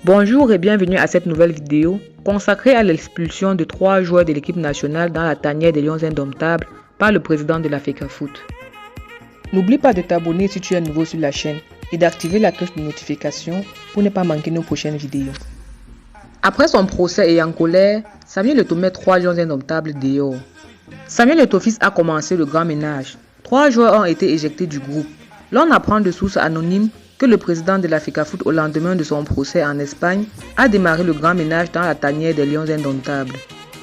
Bonjour et bienvenue à cette nouvelle vidéo consacrée à l'expulsion de 3 joueurs de l'équipe nationale dans la tanière des Lions Indomptables par le président de la FECAFOOT. N'oublie pas de t'abonner si tu es nouveau sur la chaîne et d'activer la cloche de notification pour ne pas manquer nos prochaines vidéos. Après son procès et en colère, Samuel Eto'o met 3 Lions Indomptables dehors. Samuel Eto'o fils a commencé le grand ménage. 3 joueurs ont été éjectés du groupe. L'on apprend de sources anonymes que le président de la FECAFOOT, au lendemain de son procès en Espagne, a démarré le grand ménage dans la tanière des Lions Indomptables.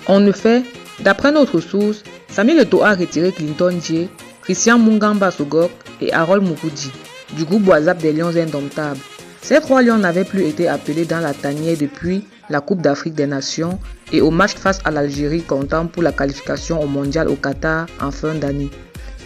En effet, d'après notre source, Samuel Eto'o a retiré Clinton Djie, Christian Mungamba Sogok et Harold Mukudi du groupe WhatsApp des Lions Indomptables. Ces 3 lions n'avaient plus été appelés dans la tanière depuis la Coupe d'Afrique des Nations et au match face à l'Algérie comptant pour la qualification au mondial au Qatar en fin d'année.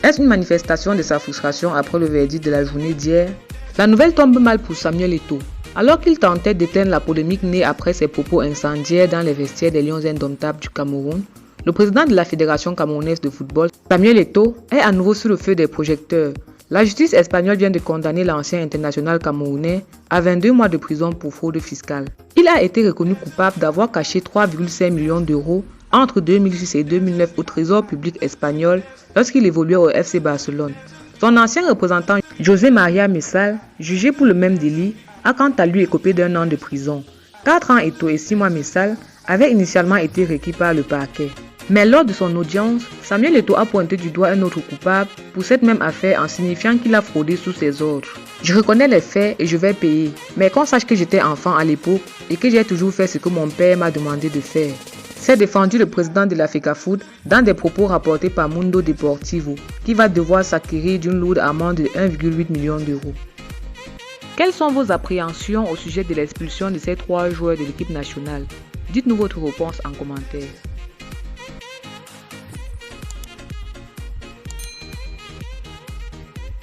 Est-ce une manifestation de sa frustration après le verdict de la journée d'hier? La nouvelle tombe mal pour Samuel Eto'o. Alors qu'il tentait d'éteindre la polémique née après ses propos incendiaires dans les vestiaires des Lions Indomptables du Cameroun, le président de la Fédération camerounaise de football, Samuel Eto'o, est à nouveau sur le feu des projecteurs. La justice espagnole vient de condamner l'ancien international camerounais à 22 mois de prison pour fraude fiscale. Il a été reconnu coupable d'avoir caché 3,5 millions d'euros entre 2006 et 2009 au trésor public espagnol lorsqu'il évoluait au FC Barcelone. Son ancien représentant, José María Messal, jugé pour le même délit, a quant à lui écopé d'1 an de prison. 4 ans Eto'o et 6 mois Messal avaient initialement été requis par le parquet. Mais lors de son audience, Samuel Eto'o a pointé du doigt un autre coupable pour cette même affaire en signifiant qu'il a fraudé sous ses ordres. Je reconnais les faits et je vais payer, mais qu'on sache que j'étais enfant à l'époque et que j'ai toujours fait ce que mon père m'a demandé de faire. S'est défendu le président de la FECAFOOT dans des propos rapportés par Mundo Deportivo, qui va devoir s'acquérir d'une lourde amende de 1,8 million d'euros. Quelles sont vos appréhensions au sujet de l'expulsion de ces 3 joueurs de l'équipe nationale? Dites-nous votre réponse en commentaire.